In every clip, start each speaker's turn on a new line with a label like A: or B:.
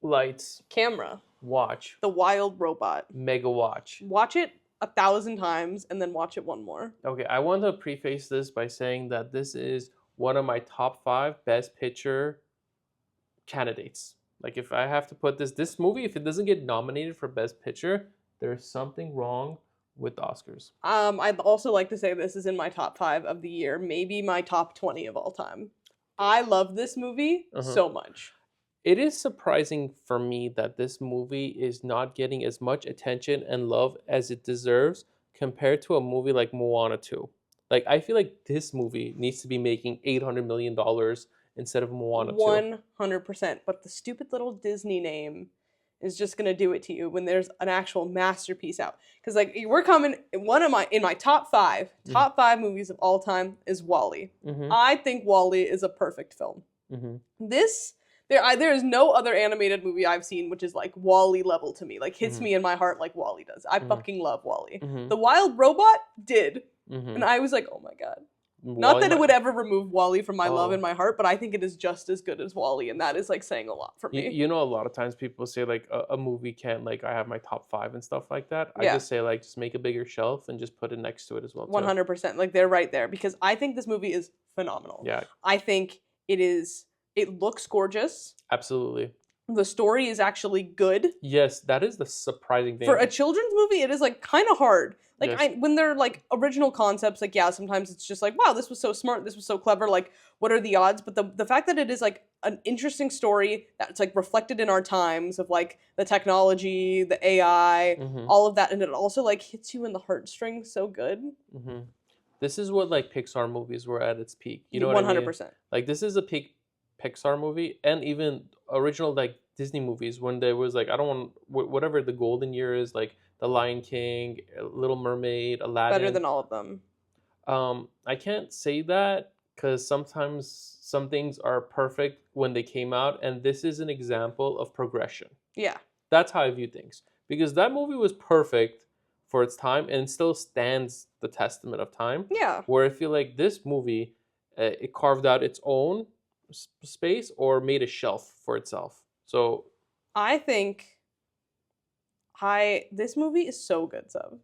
A: Lights.
B: Camera.
A: Watch.
B: The Wild Robot.
A: Mega watch.
B: Watch it 1,000 times and then watch it one more.
A: Okay, I want to preface this by saying that this is one of my top 5 best picture candidates. Like, if I have to put this movie, if it doesn't get nominated for best picture, there's something wrong with the Oscars.
B: I'd also like to say this is in my top 5 of the year, maybe my top 20 of all time. I love this movie so much.
A: It is surprising for me that this movie is not getting as much attention and love as it deserves compared to a movie like Moana 2. Like, I feel like this movie needs to be making $800 million instead of Moana 2.
B: 100%. But the stupid little Disney name is just gonna do it to you when there's an actual masterpiece out. Because like we're coming, in my top 5 movies of all time is WALL-E. I think WALL-E is a perfect film. There is no other animated movie I've seen which is like WALL-E level to me, like hits me in my heart like WALL-E does. I fucking love WALL-E. The Wild Robot did, and I was like, oh my god. Not that it would ever remove WALL-E from my love in my heart, but I think it is just as good as WALL-E, and that is like saying a lot for me.
A: You know, a lot of times people say like a movie can't, like, I have my top 5 and stuff like that. I just say like, just make a bigger shelf and just put it next to it as well.
B: 100%. Like, they're right there because I think this movie is phenomenal.
A: Yeah.
B: I think it looks gorgeous.
A: Absolutely.
B: The story is actually good.
A: Yes, that is the surprising thing.
B: For a children's movie, it is like kind of hard. Like when they're like original concepts, like sometimes it's just like, wow, this was so smart, this was so clever. Like, what are the odds? But the fact that it is like an interesting story that's like reflected in our times of like the technology, the AI, all of that, and it also like hits you in the heartstrings so good.
A: This is what like Pixar movies were at its peak. You know what 100%. I mean? Like, this is a peak Pixar movie, and even original like Disney movies when there was like, I don't want whatever the golden year is, like The Lion King, Little Mermaid, Aladdin.
B: Better than all of them.
A: I can't say that because sometimes some things are perfect when they came out, and this is an example of progression. Yeah. That's how I view things, because that movie was perfect for its time and still stands the testament of time. Yeah. Where I feel like this movie, it carved out its own space or made a shelf for itself. So
B: I think this movie is so good, so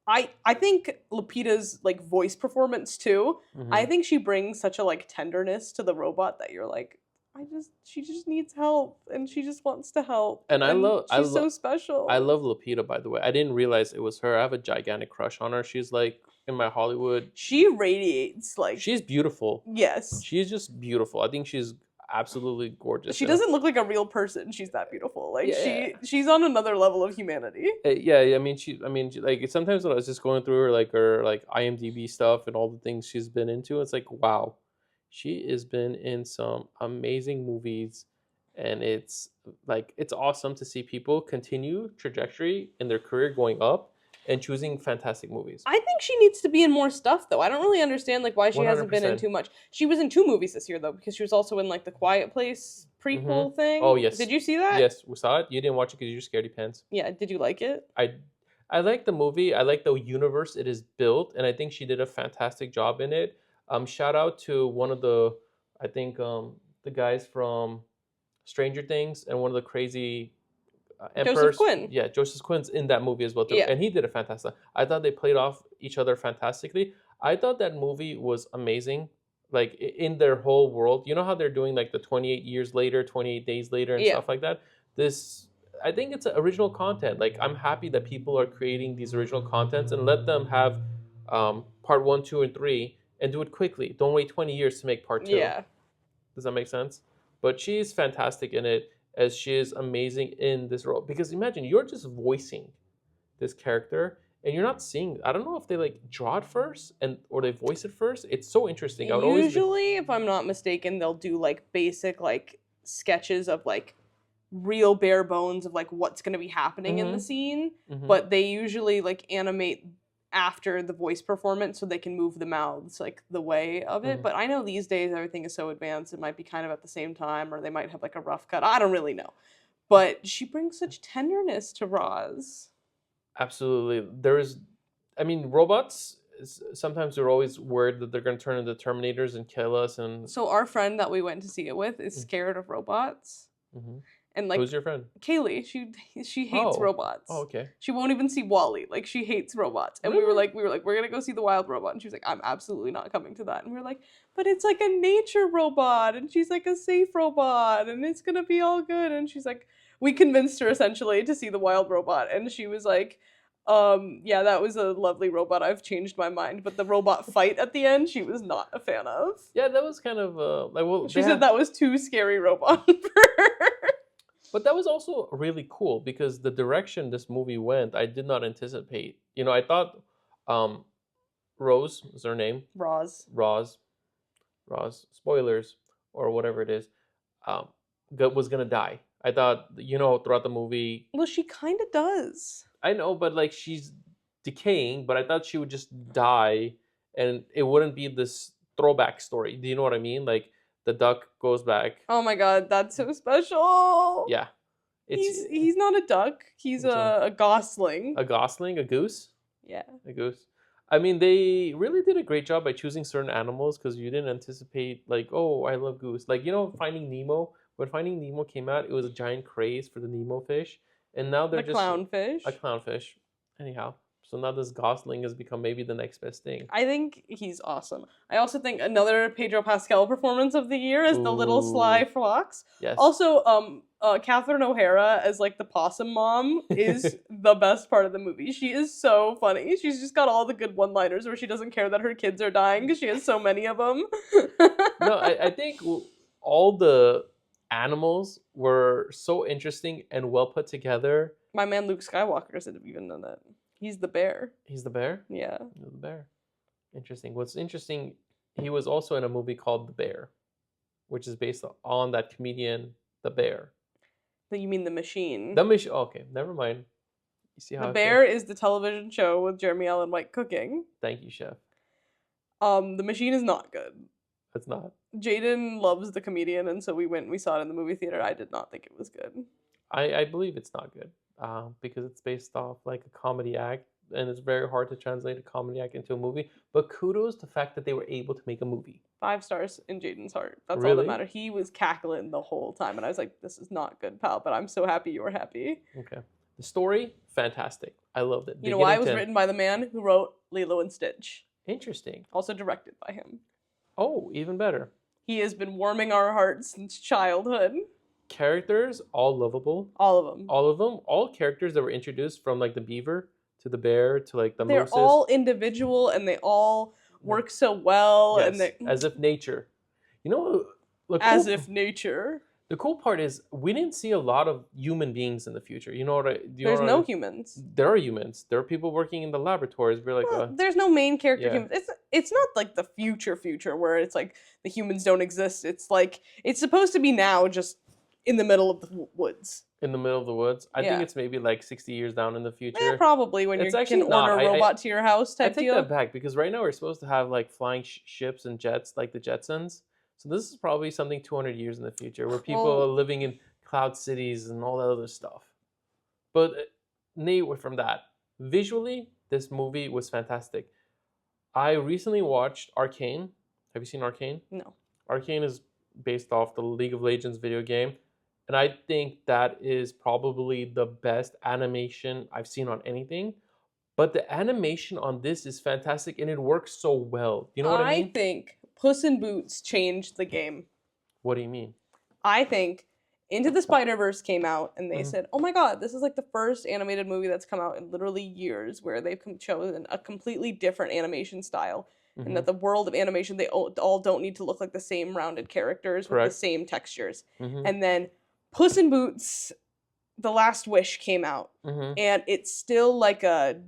B: I think Lupita's like voice performance too. I think she brings such a like tenderness to the robot that you're like, she just needs help and she just wants to help. And she's so special.
A: I love Lupita, by the way. I didn't realize it was her. I have a gigantic crush on her. She's like in my Hollywood.
B: She radiates like.
A: She's beautiful.
B: Yes.
A: She's just beautiful. I think she's absolutely gorgeous.
B: She doesn't look like a real person. She's that beautiful. Like she's on another level of humanity.
A: I mean, like sometimes when I was just going through her like IMDb stuff and all the things she's been into, it's like, wow, she has been in some amazing movies, and it's awesome to see people continue trajectory in their career going up and choosing fantastic movies.
B: I think she needs to be in more stuff, though. I don't really understand like why she 100%. Hasn't been in too much. She was in 2 movies this year, though, because she was also in like the Quiet Place prequel thing.
A: Oh, yes.
B: Did you see that?
A: Yes, we saw it. You didn't watch it because you were scaredy pants.
B: Yeah, did you like it?
A: I like the movie. I like the universe it is built, and I think she did a fantastic job in it. Shout out to one of the, I think the guys from Stranger Things and one of the crazy Emperors.
B: Joseph Quinn.
A: Yeah, Joseph Quinn's in that movie as well too, and he did a fantastic. I thought they played off each other fantastically. I thought that movie was amazing, like in their whole world. You know how they're doing like the 28 years later, 28 days later, and stuff like that. I think it's original content. Like, I'm happy that people are creating these original contents, and let them have part 1, 2, and 3, and do it quickly. Don't wait 20 years to make part 2. Yeah. Does that make sense? But she's fantastic in it, as she is amazing in this role. Because imagine, you're just voicing this character, and you're not seeing. I don't know if they like draw it first or they voice it first. It's so interesting.
B: Usually, if I'm not mistaken, they'll do like basic like sketches of like real bare bones of like what's going to be happening in the scene. But they usually like animate after the voice performance so they can move the mouths like the way of it. But I know these days everything is so advanced, it might be kind of at the same time, or they might have like a rough cut. I don't really know. But she brings such tenderness to Roz.
A: Absolutely. Robots, sometimes they're always worried that they're going to turn into Terminators and kill us. And
B: so our friend that we went to see it with is scared of robots. And like,
A: who's your friend?
B: Kaylee, she hates robots.
A: Oh, okay.
B: She won't even see WALL-E. Like, she hates robots. And
A: really?
B: we were like, we're gonna go see The Wild Robot. And she was like, I'm absolutely not coming to that. And we were like, but it's like a nature robot, and she's like a safe robot, and it's gonna be all good. And she's like, we convinced her essentially to see The Wild Robot, and she was like, yeah, that was a lovely robot. I've changed my mind. But the robot fight at the end, she was not a fan of.
A: Yeah, that was kind of like, well,
B: she said that was too scary robot for her.
A: But that was also really cool because the direction this movie went, I did not anticipate. You know, I thought Rose is her name.
B: Roz.
A: Spoilers or whatever it is. Was gonna die. I thought, you know, throughout the movie.
B: Well, she kind of does.
A: I know, but like she's decaying. But I thought she would just die, and it wouldn't be this throwback story. Do you know what I mean? Like the duck goes back.
B: Oh my god, that's so special.
A: Yeah,
B: he's not a duck. He's a gosling.
A: A gosling, a goose.
B: Yeah,
A: a goose. I mean, they really did a great job by choosing certain animals because you didn't anticipate, like, oh, I love goose. Like, you know, Finding Nemo. When Finding Nemo came out, it was a giant craze for the Nemo fish. And now they're just...
B: clownfish.
A: A clownfish. Anyhow. So now this gosling has become maybe the next best thing.
B: I think he's awesome. I also think another Pedro Pascal performance of the year is the little sly fox.
A: Yes.
B: Also, Catherine O'Hara as like the possum mom is the best part of the movie. She is so funny. She's just got all the good one-liners where she doesn't care that her kids are dying because she has so many of them.
A: No, I think all the animals were so interesting and well put together.
B: My man Luke Skywalker said even done that. He's the bear.
A: He's the bear?
B: Yeah.
A: He's the bear. Interesting. What's interesting, he was also in a movie called The Bear, which is based on that comedian, The Bear.
B: You mean The Machine?
A: The Machine. Oh, okay, never mind. You see how
B: The Bear is the television show with Jeremy Allen White cooking.
A: Thank you, chef.
B: The Machine is not good.
A: It's not.
B: Jaden loves the comedian, and so we saw it in the movie theater. I did not think it was good.
A: I believe it's not good. Because it's based off like a comedy act, and it's very hard to translate a comedy act into a movie. But kudos to the fact that they were able to make a movie.
B: 5 stars in Jaden's heart. That's
A: really?
B: all that mattered. He was cackling the whole time, and I was like, "This is not good, pal." But I'm so happy you were happy.
A: Okay. The story, fantastic. I loved it.
B: You know why? It was written by the man who wrote Lilo and Stitch.
A: Interesting.
B: Also directed by him.
A: Oh, even better.
B: He has been warming our hearts since childhood.
A: Characters, all lovable.
B: All of them.
A: All of them. All characters that were introduced, from like the beaver to the bear to like the
B: They're
A: mooses.
B: all individual, and they all work so well.
A: Yes,
B: and they...
A: as if nature. You know,
B: as if nature.
A: The cool part is we didn't see a lot of human beings in the future. You know what?
B: There's no humans.
A: There are humans. There are people working in the laboratories. We're like,
B: there's no main character humans. It's not like the future where it's like the humans don't exist. It's like it's supposed to be now, just in the middle of the woods.
A: In the middle of the woods. I think it's maybe like 60 years down in the future.
B: Yeah, probably when you can order a robot to your house type deal.
A: I take that back because right now we're supposed to have like flying ships and jets like the Jetsons. So this is probably something 200 years in the future where people are living in cloud cities and all that other stuff. But away from that, visually, this movie was fantastic. I recently watched Arcane. Have you seen Arcane?
B: No.
A: Arcane is based off the League of Legends video game. And I think that is probably the best animation I've seen on anything. But the animation on this is fantastic and it works so well. You know what I mean?
B: I think Puss in Boots changed the game.
A: What do you mean?
B: I think Into the Spider-Verse came out and they said, oh my god, this is like the first animated movie that's come out in literally years where they've chosen a completely different animation style. And that the world of animation, they all don't need to look like the same rounded characters with the same textures. And then Puss in Boots, The Last Wish came out. And it's still like a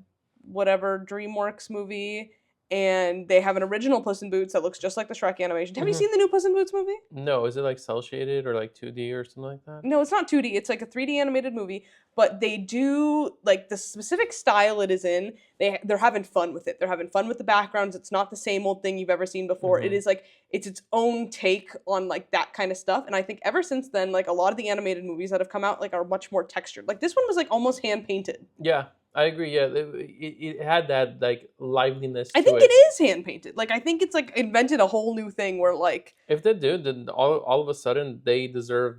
B: whatever DreamWorks movie. And they have an original Puss in Boots that looks just like the Shrek animation. Have you seen the new Puss in Boots movie?
A: No. Is it like cel shaded or like 2D or something like that?
B: No, it's not 2D. It's like a 3D animated movie. But they do, like, the specific style it is in, they're having fun with it. They're having fun with the backgrounds. It's not the same old thing you've ever seen before. It is like, it's its own take on like that kind of stuff. And I think ever since then, like a lot of the animated movies that have come out like are much more textured. Like this one was like almost hand painted. Yeah.
A: I agree. Yeah, it had that like liveliness.
B: I think it is hand painted. Like I think it's like invented a whole new thing where like
A: if they do, then all of a sudden they deserve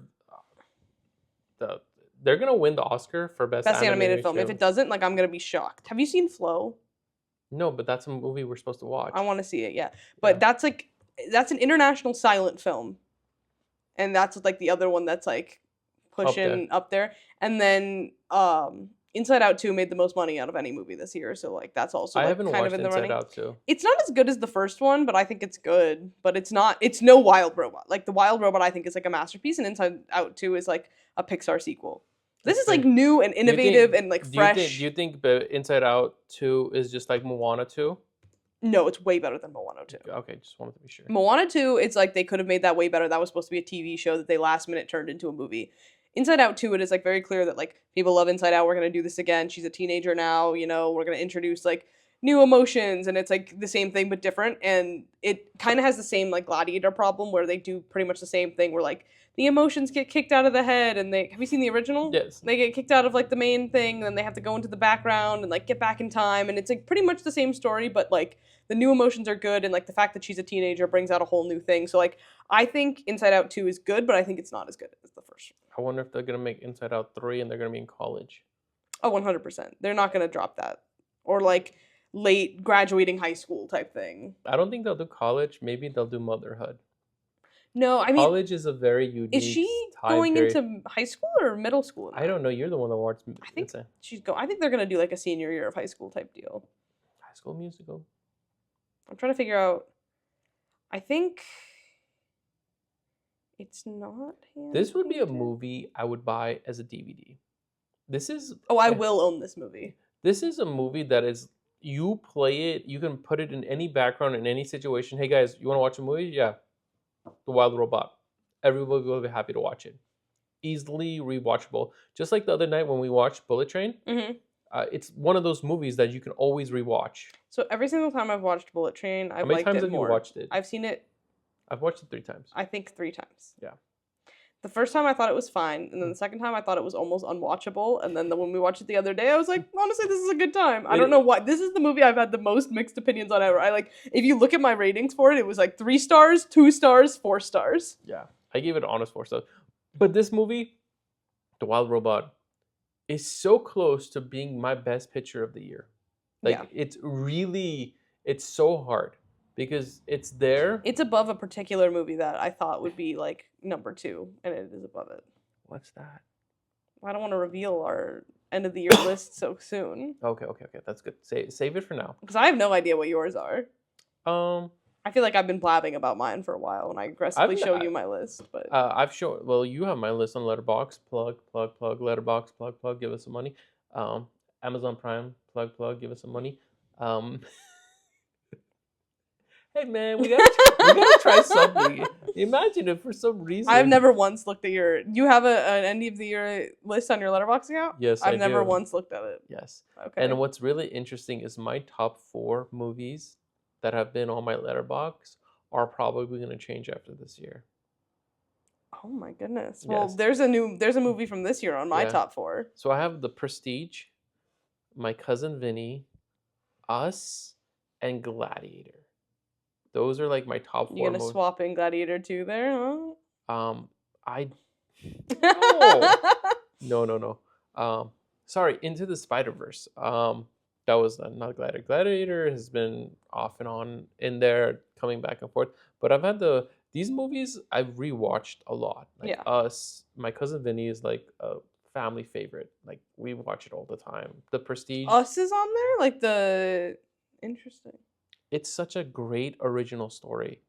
A: they're gonna win the Oscar for best
B: animated film.
A: show.
B: If it doesn't, like, I'm gonna be shocked. Have you seen Flow?
A: No, but that's a movie we're supposed to watch.
B: I want to see it. Yeah, but that's an international silent film, and that's like the other one that's like pushing up there. And then Inside Out 2 made the most money out of any movie this year, so like that's also like, kind of in the running.
A: Out 2.
B: It's not as good as the first one, but I think it's good. But it's no Wild Robot. Like The Wild Robot, I think is like a masterpiece, and Inside Out 2 is like a Pixar sequel. This is like new and innovative and like fresh.
A: Do you think Inside Out 2 is just like Moana 2?
B: No, it's way better than Moana 2.
A: Okay, just wanted to be sure.
B: Moana 2, it's like they could have made that way better. That was supposed to be a TV show that they last minute turned into a movie. Inside Out 2, it is like very clear that like people love Inside Out. We're going to do this again. She's a teenager now, you know, we're going to introduce like new emotions, and it's like the same thing but different. And it kind of has the same like Gladiator problem where they do pretty much the same thing where like the emotions get kicked out of the head, and have you seen the original?
A: Yes.
B: They get kicked out of like the main thing, and then they have to go into the background and like get back in time, and it's like pretty much the same story, but like the new emotions are good, and like the fact that she's a teenager brings out a whole new thing. So like I think Inside Out 2 is good, but I think it's not as good as the first one.
A: I wonder if they're gonna make Inside Out 3 and they're gonna be in college.
B: Oh, 100%. They're not gonna drop that. Or like late graduating high school type thing.
A: I don't think they'll do college. Maybe they'll do motherhood.
B: No, I mean,
A: college is a very unique.
B: Is she going into high school or middle school?
A: I don't know. You're the one that watched.
B: I think I think they're gonna do like a senior year of high school type deal.
A: High School Musical.
B: I'm trying to figure out. I think it's not.
A: This would be a movie I would buy as a DVD. This is.
B: Oh, I will own this movie.
A: This is a movie that is. You play it. You can put it in any background in any situation. Hey guys, you want to watch a movie? Yeah. The Wild Robot. Everybody will be happy to watch it. Easily rewatchable. Just like the other night when we watched Bullet Train. Mm-hmm. It's one of those movies that you can always rewatch.
B: So every single time I've watched Bullet Train, I've liked it more. How many times have you watched it? I've seen it.
A: I've watched it 3 times.
B: I think 3 times.
A: Yeah.
B: The first time I thought it was fine, and then the second time I thought it was almost unwatchable, and then when we watched it the other day, I was like, honestly, this is a good time. I don't know why. This is the movie I've had the most mixed opinions on ever. If you look at my ratings for it, it was like 3 stars, 2 stars, 4 stars.
A: Yeah, I gave it an honest 4 stars. But this movie, The Wild Robot, is so close to being my best picture of the year. It's so hard. Because it's there.
B: It's above a particular movie that I thought would be like number 2, and it is above it.
A: What's that?
B: I don't want to reveal our end of the year list so soon.
A: Okay, that's good. Save it for now.
B: Because I have no idea what yours are. I feel like I've been blabbing about mine for a while, and I aggressively show you my list. But
A: I've shown. Well, you have my list on Letterboxd. Plug. Letterboxd. Plug. Give us some money. Amazon Prime. Plug. Give us some money. Hey man, we gotta try something. Imagine if for some reason
B: I've never once looked at your. You have an end of the year list on your Letterboxd account?
A: Yes,
B: I've never once looked at it.
A: Yes.
B: Okay.
A: And what's really interesting is my top 4 movies that have been on my Letterboxd are probably going to change after this year.
B: Oh my goodness. Well, yes. There's a movie from this year on my top 4.
A: So I have The Prestige, My Cousin Vinny, Us, and Gladiator. Those are like my top 4.
B: You gonna swap in Gladiator 2 there, huh?
A: No. Sorry, Into the Spider-Verse. That was not Gladiator. Gladiator has been off and on in there, coming back and forth. But I've had these movies I've rewatched a lot. Like Us, My Cousin Vinny is like a family favorite. Like we watch it all the time. The Prestige.
B: Us is on there? Interesting.
A: It's such a great original story.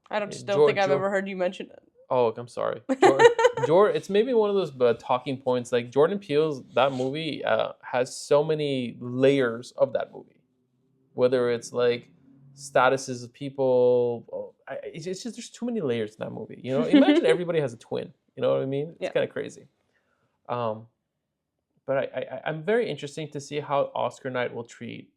B: I don't think I've ever heard you mention it.
A: Oh, I'm sorry. It's maybe one of those talking points. Like Jordan Peele's, that movie has so many layers of that movie. Whether it's like statuses of people. It's just there's too many layers in that movie. You know, imagine everybody has a twin. You know what I mean? It's kind of crazy. But I'm very interested to see how Oscar night will treat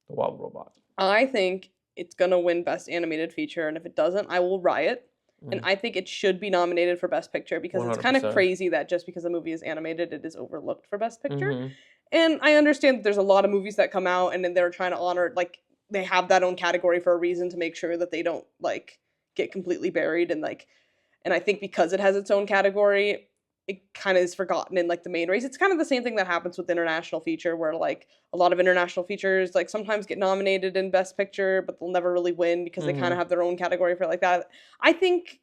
A: The Wild Robot.
B: I think it's going to win Best Animated Feature, and if it doesn't, I will riot. And I think it should be nominated for Best Picture because 100%. It's kind of crazy that just because a movie is animated, it is overlooked for Best Picture. Mm-hmm. And I understand that there's a lot of movies that come out and then they're trying to honor, like, they have that own category for a reason to make sure that they don't, like, get completely buried. And I think because it has its own category, it kind of is forgotten in like the main race. It's kind of the same thing that happens with international feature, where like a lot of international features like sometimes get nominated in Best Picture, but they'll never really win because they kind of have their own category for like that. I think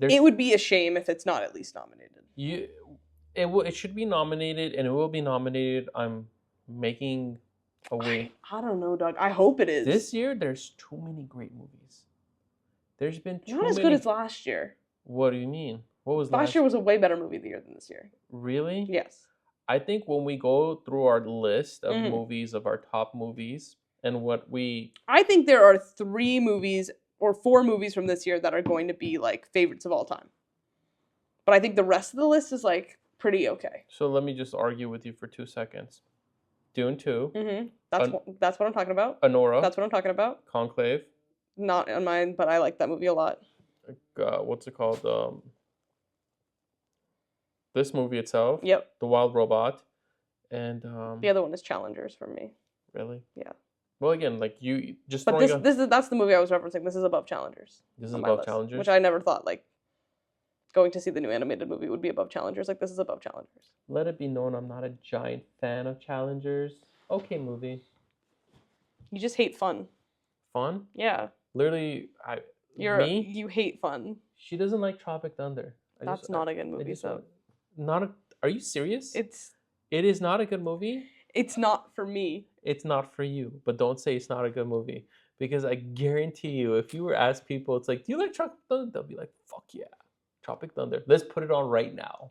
B: it would be a shame if it's not at least nominated.
A: It should be nominated, and it will be nominated. I'm making a way.
B: I don't know, Doug. I hope it is.
A: This year, there's too many great movies. There's been too many.
B: Not as good as last year.
A: What do you mean? What was
B: last year? Was a way better movie of the year than this year.
A: Really?
B: Yes.
A: I think when we go through our list of movies, of our top movies, and what we...
B: I think there are 3 movies or 4 movies from this year that are going to be like favorites of all time. But I think the rest of the list is like pretty okay.
A: So let me just argue with you for 2 seconds. Dune 2.
B: Mm-hmm. That's what I'm talking about.
A: Anora.
B: That's what I'm talking about.
A: Conclave.
B: Not on mine, but I like that movie a lot.
A: What's it called? This movie itself.
B: Yep.
A: The Wild Robot. And
B: the other one is Challengers for me.
A: Really?
B: Yeah.
A: Well, again, like you just.
B: But that's the movie I was referencing. This is above Challengers.
A: This is above Challengers,
B: which I never thought like going to see the new animated movie would be above Challengers. Like this is above Challengers.
A: Let it be known, I'm not a giant fan of Challengers. Okay, movie.
B: You just hate fun.
A: Fun?
B: Yeah.
A: Literally,
B: you hate fun.
A: She doesn't like Tropic Thunder.
B: That's not a good movie.
A: Are you serious? It is not a good movie.
B: It's not for me.
A: It's not for you. But don't say it's not a good movie, because I guarantee you, if you were asked people, it's like, do you like Tropic Thunder? They'll be like, fuck yeah, Tropic Thunder. Let's put it on right now.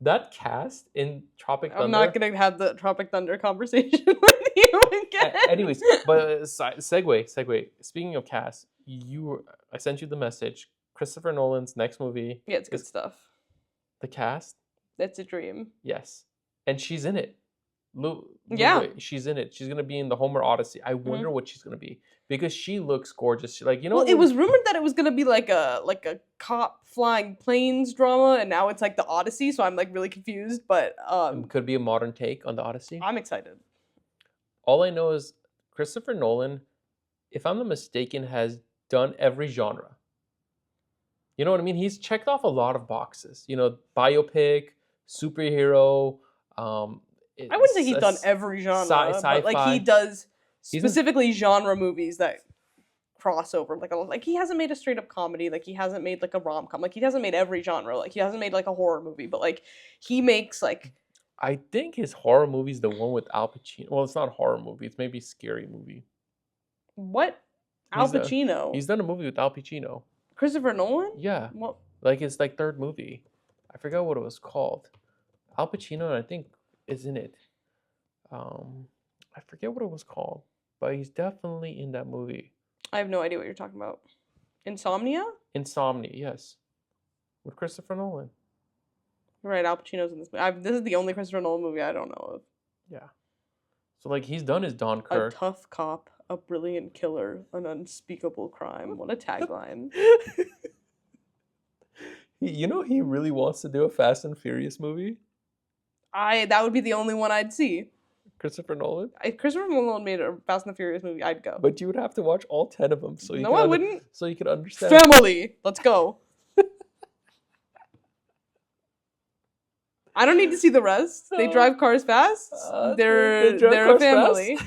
A: That cast in Tropic Thunder.
B: I'm not gonna have the Tropic Thunder conversation with you again.
A: Anyways, but segue. Speaking of cast, I sent you the message. Christopher Nolan's next movie.
B: Yeah, it's good stuff.
A: The cast.
B: It's a dream.
A: Yes, and she's in it.
B: Yeah,
A: she's in it. She's gonna be in the Homer Odyssey. I wonder what she's gonna be, because she looks gorgeous.
B: Well, it was rumored that it was gonna be like a cop flying planes drama, and now it's like the Odyssey. So I'm like really confused. But
A: it could be a modern take on the Odyssey.
B: I'm excited.
A: All I know is Christopher Nolan, if I'm not mistaken, has done every genre. You know what I mean? He's checked off a lot of boxes. Biopic, superhero.
B: I wouldn't say he's done every genre, but like he does specifically genre movies that cross over. Like he hasn't made a straight up comedy. Like he hasn't made like a rom-com. Like he hasn't made every genre. Like he hasn't made like a horror movie. But like he makes like.
A: I think his horror movie is the one with Al Pacino. Well, it's not a horror movie. It's maybe a scary movie.
B: What? Al Pacino?
A: He's done a movie with Al Pacino.
B: Christopher Nolan?
A: Yeah.
B: What?
A: Like his like third movie. I forgot what it was called. Al Pacino, I think, is in it. I forget what it was called, but he's definitely in that movie.
B: I have no idea what you're talking about. Insomnia,
A: yes. With Christopher Nolan.
B: You're right, Al Pacino's in this movie. This is the only Christopher Nolan movie I don't know of.
A: Yeah. So like he's done his Dunkirk.
B: A tough cop, a brilliant killer, an unspeakable crime. What a tagline.
A: He really wants to do a Fast and Furious movie?
B: That would be the only one I'd see.
A: Christopher Nolan?
B: If Christopher Nolan made a Fast and the Furious movie, I'd go.
A: But you would have to watch all 10 of them.
B: I wouldn't.
A: So you could understand.
B: Family! Let's go. I don't need to see the rest. They drive cars fast. They're a family.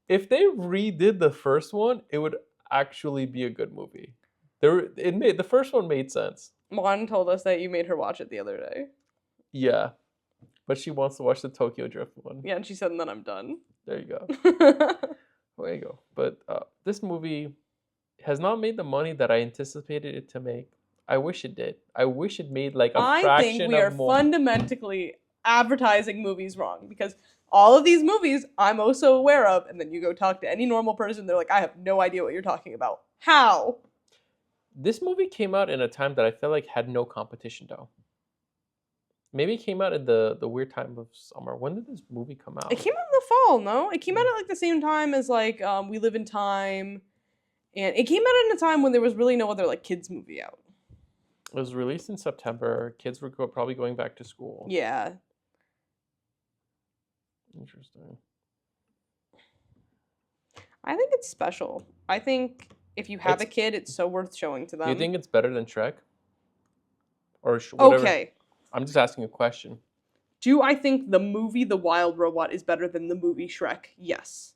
A: If they redid the first one, it would actually be a good movie. The first one made sense.
B: Juan told us that you made her watch it the other day.
A: Yeah, but she wants to watch the Tokyo Drift one.
B: Yeah, and she said, and then I'm done.
A: There you go. There you go. But this movie has not made the money that I anticipated it to make. I wish it did. I wish it made like a fraction of more. I think we are
B: fundamentally advertising movies wrong, because all of these movies I'm also aware of, and then you go talk to any normal person, they're like, I have no idea what you're talking about. How?
A: This movie came out in a time that I felt like had no competition, though. Maybe it came out at the weird time of summer. When did this movie come out?
B: It came out in the fall, no? It came out at like the same time as like We Live in Time, and it came out in a time when there was really no other like kids movie out.
A: It was released in September. Kids were probably going back to school.
B: Yeah.
A: Interesting.
B: I think it's special. I think if you have a kid, it's so worth showing to them.
A: Do you think it's better than Shrek? Or whatever?
B: Okay.
A: I'm just asking a question.
B: Do I think the movie The Wild Robot is better than the movie Shrek? Yes.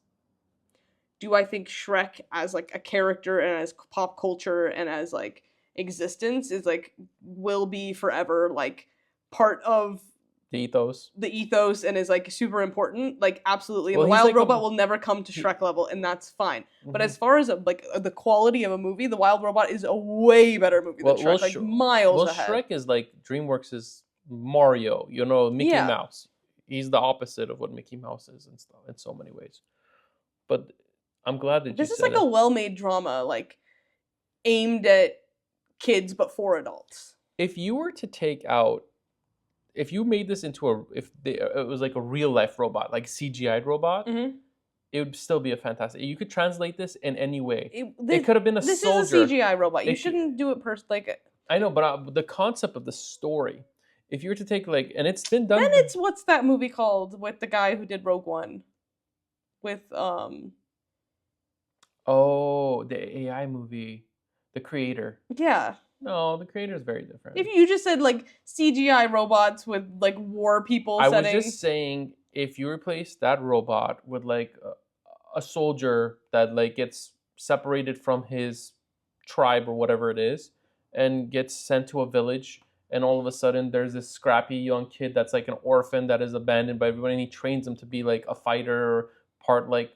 B: Do I think Shrek as like a character and as pop culture and as like existence is like will be forever like part of
A: the ethos
B: and is like super important? Like absolutely. And The Wild Robot will never come to Shrek level, and that's fine. Mm-hmm. But as far as like the quality of a movie, The Wild Robot is a way better movie than Shrek, like miles ahead.
A: Shrek is like DreamWorks' Mario, Mickey Mouse. He's the opposite of what Mickey Mouse is and stuff in so many ways. But I'm glad that
B: this is like a well-made drama, like aimed at kids but for adults.
A: If you were to take out, if you made this into it was like a real life robot, like CGI robot, mm-hmm. it would still be a fantastic. You could translate this in any way. It could have been a soldier.
B: This is a CGI robot. You shouldn't do it
A: I know, but the concept of the story. If you were to take and it's been done.
B: Then it's what's that movie called with the guy who did Rogue One, with
A: Oh, the AI movie, The Creator.
B: Yeah.
A: No, The Creator is very different.
B: If you just said like CGI robots with like war people
A: I was just saying, if you replace that robot with like a soldier that like gets separated from his tribe or whatever it is and gets sent to a village, and all of a sudden there's this scrappy young kid that's like an orphan that is abandoned by everybody, and he trains him to be like a fighter or part like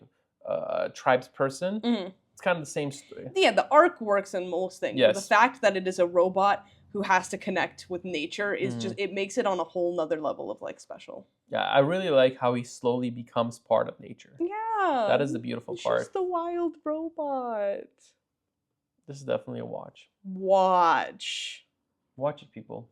A: tribes person. Mm-hmm. It's kind of the same story.
B: Yeah, the arc works in most things. Yes. The fact that it is a robot who has to connect with nature is just, it makes it on a whole nother level of like special.
A: Yeah, I really like how he slowly becomes part of nature.
B: Yeah.
A: That is the beautiful part.
B: She's the wild robot.
A: This is definitely a watch.
B: Watch
A: Watch it, people.